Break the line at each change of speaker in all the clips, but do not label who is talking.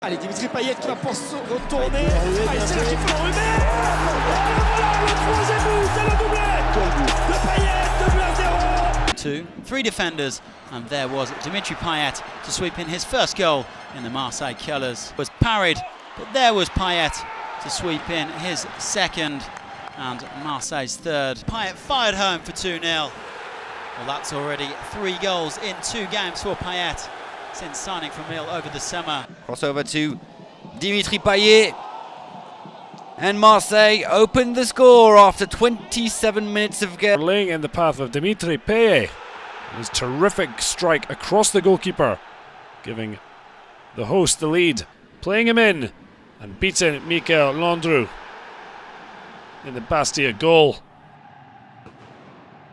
Allez, Dimitri Payet qui va pour se retourner. Ah, c'est là qu'il faut l'enlever. Voilà le troisième but, c'est le doublé de Payet, 2-0.
3 defenders, and there was Dimitri Payet to sweep in his first goal in the Marseille colours. Was parried, but there was Payet to sweep in his second and Marseille's third. Payet fired home for 2-0. Well, that's already 3 goals in 2 games for Payet since signing from Lille over the summer.
Crossover to Dimitri Payet. And Marseille opened the score after 27 minutes of game.
Laying in the path of Dimitri Payet. His terrific strike across the goalkeeper, giving the host the lead. Playing him in and beating Mikel Landreau in the Bastia goal.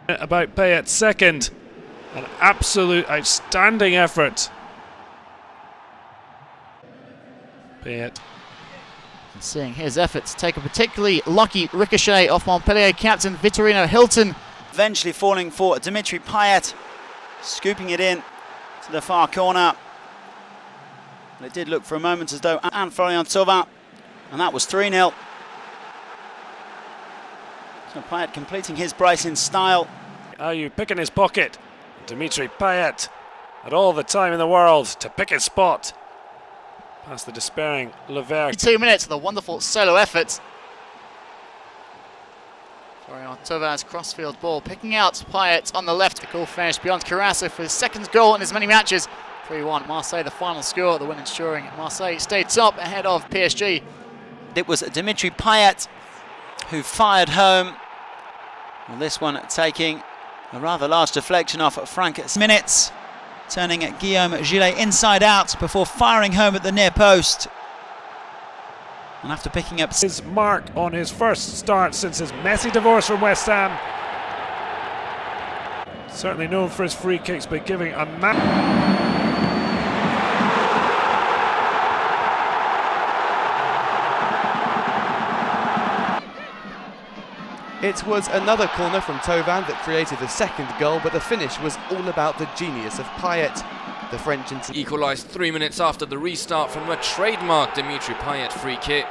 About Payet's second, an absolute outstanding effort. Payet.
And seeing his efforts take a particularly lucky ricochet off Montpellier captain Vitorino Hilton.
Eventually falling for Dimitri Payet, scooping it in to the far corner. But it did look for a moment as though and Florian Thauvin, and that was 3-0. So Payet completing his brace in style.
Are you picking his pocket? Dimitri Payet had all the time in the world to pick his spot. Past the despairing Levert.
2 minutes of the wonderful solo effort. Florian Thauvin's crossfield ball picking out Payet on the left. The goal finished beyond Carasso for his second goal in as many matches. 3-1 Marseille, the final score, the win ensuring Marseille stayed top ahead of PSG.
It was Dimitri Payet who fired home. Well, this one taking a rather large deflection off Frank minutes, turning Guillaume Gillet inside out before firing home at the near post. And after picking up
his mark on his first start since his messy divorce from West Ham. Certainly known for his free kicks, but giving a
It was another corner from Thauvin that created the second goal, but the finish was all about the genius of Payet. The French
equalised 3 minutes after the restart from a trademark Dimitri Payet free kick.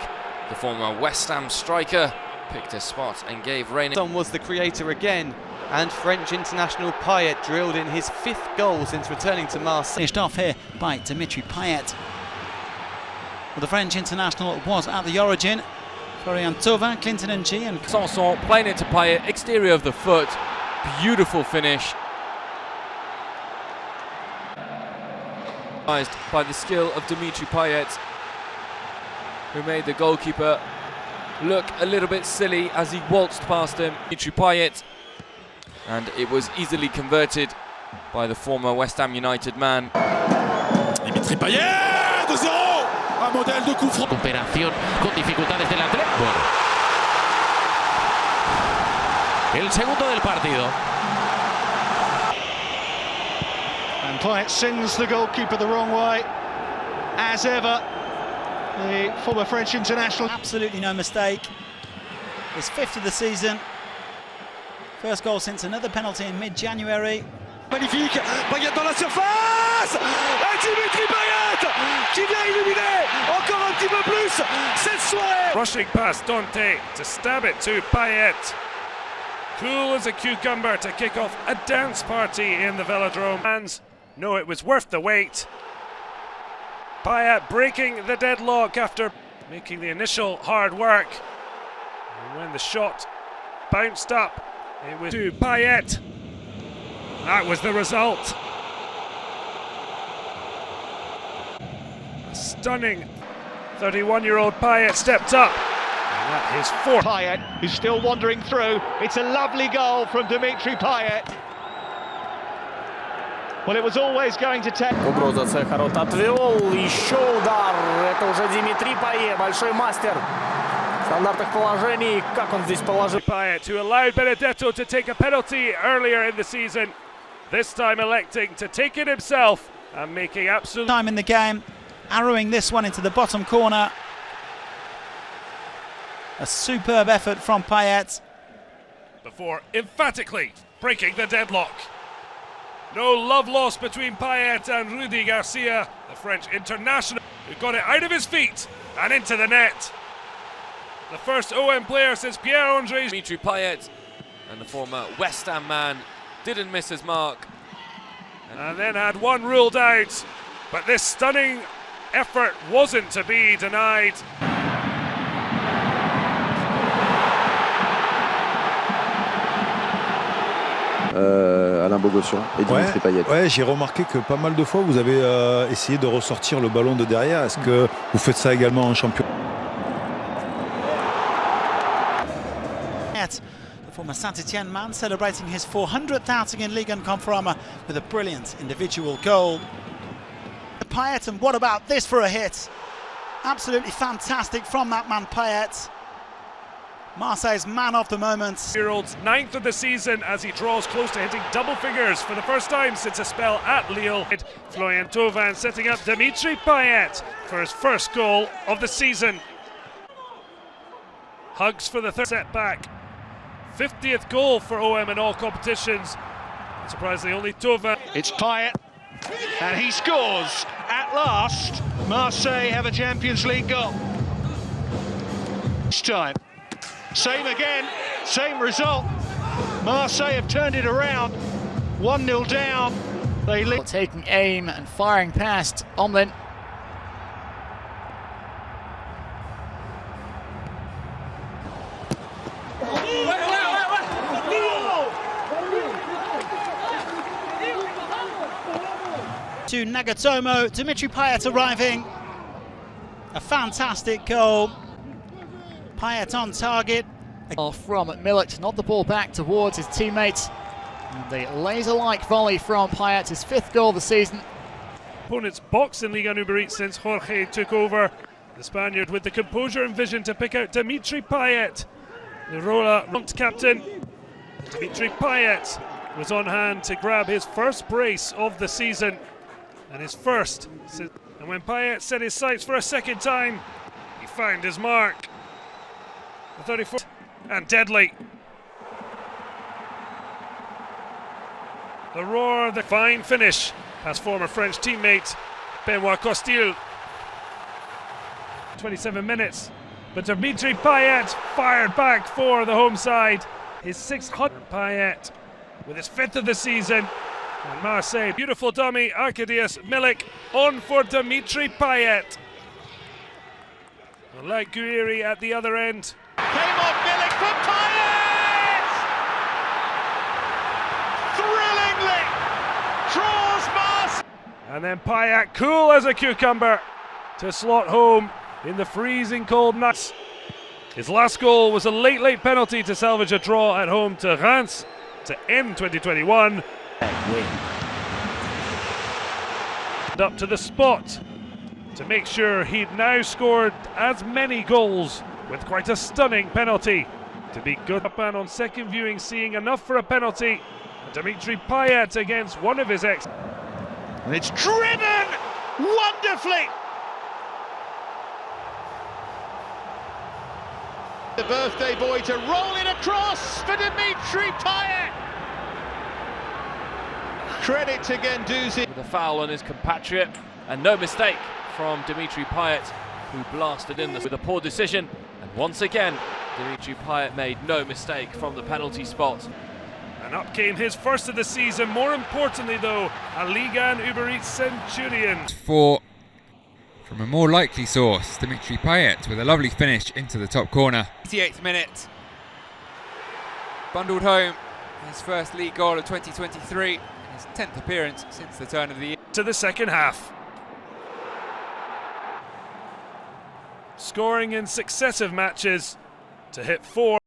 The former West Ham striker picked a spot and gave rein.
Was the creator again, and French international Payet drilled in his 5th goal since returning to Marseille.
Finished off here by Dimitri Payet. Well, the French international was at the origin. Florian Thauvin, Clinton and G and
Sanson playing it to Payet, exterior of the foot, beautiful finish. By the skill of Dimitri Payet, who made the goalkeeper look a little bit silly as he waltzed past him. Dimitri Payet, and it was easily converted by the former West Ham United man.
Dimitri Payet, 2-0. Un modèle de coup franc.
Recuperación con dificultades del Atlético. El segundo del partido.
And Payet sends the goalkeeper the wrong way, as ever. The former French international.
Absolutely no mistake. His 5th of the season. First goal since another penalty in mid-January.
Magnifique, Payet dans la surface. Et Dimitri Payet qui vient illuminer encore un petit peu plus cette soirée.
Rushing past Dante to stab it to Payet. Cool as a cucumber to kick off a dance party in the Velodrome. Fans know it was worth the wait. Payet breaking the deadlock after making the initial hard work. And when the shot bounced up, it was to Payet. That was the result. A stunning 31-year-old Payet stepped up. And that is 4th.
Payet, who's still wandering through. It's a lovely goal from Dimitri Payet. Well, it was always going to take.
Угроза Цехарот отвел. Еще удар. Это уже Димитри Пае, большой мастер стандартных положений. Как он здесь положил?
Payet, who allowed Benedetto to take a penalty earlier in the season, this time electing to take it himself and making absolute
time in the game, arrowing this one into the bottom corner. A superb effort from Payet.
Before emphatically breaking the deadlock. No love lost between Payet and Rudy Garcia, the French international. who got it out of his feet and into the net. The first OM player since Pierre-Andre
Dimitri Payet, and the former West Ham man, didn't miss his mark.
And then had one ruled out, but this stunning effort wasn't to be denied.
Alain Bogossian et Dimitri Payet.
Ouais, j'ai remarqué que pas mal de fois vous avez essayé de ressortir le ballon de derrière. Est-ce que vous faites ça également en champion?
The former Saint-Etienne man celebrating his 400th outing in Ligue 1 Conforama with a brilliant individual goal. Payet, and what about this for a hit? Absolutely fantastic from that man Payet. Marseille's man of the moment.
Year-old's 9th of the season as he draws close to hitting double figures for the first time since a spell at Lille. Florian Thauvin setting up Dimitri Payet for his first goal of the season. Hugs for the third setback. 50th goal for OM in all competitions. Surprisingly, only Thauvin.
It's Payet, and he scores. At last, Marseille have a Champions League goal. This time, same again, same result. Marseille have turned it around. 1-0 down. They lead.
Taking aim and firing past Omlin.
To Nagatomo, Dimitri Payet arriving. A fantastic goal. Payet on target.
From Milik to nod the ball back towards his teammates. And the laser-like volley from Payet, his 5th goal of the season.
Opponent's box in Liga Uber Eats since Jorge took over. The Spaniard with the composure and vision to pick out Dimitri Payet. The Rola captain. Dimitri Payet was on hand to grab his first brace of the season. And his first. And when Payet set his sights for a second time, he found his mark. The 34th and deadly. The roar, the fine finish past former French teammate Benoit Costil. 27 minutes, but Dimitri Payet fired back for the home side. His 600 Payet with his 5th of the season. And Marseille, beautiful dummy, Arkadiusz Milik on for Dimitri Payet. And like Guiri at the other end.
Came off Milik for Payet! Thrillingly draws Marseille.
And then Payet, cool as a cucumber, to slot home in the freezing cold nights. His last goal was a late penalty to salvage a draw at home to Reims to end 2021. Up to the spot to make sure he'd now scored as many goals with quite a stunning penalty to be good. And on second viewing, seeing enough for a penalty. Dimitri Payet against one of his ex.
And it's driven wonderfully. The birthday boy to roll it across for Dimitri Payet. Credit to Guendouzi.
With a foul on his compatriot, and no mistake from Dimitri Payet, who blasted in with a poor decision. And once again, Dimitri Payet made no mistake from the penalty spot.
And up came his first of the season. More importantly, though, a Liga and Uber Eats centurion.
From a more likely source, Dimitri Payet with a lovely finish into the top corner.
88th minute. Bundled home his first league goal of 2023. His 10th appearance since the turn of the year.
To the second half. Scoring in successive matches to hit 4.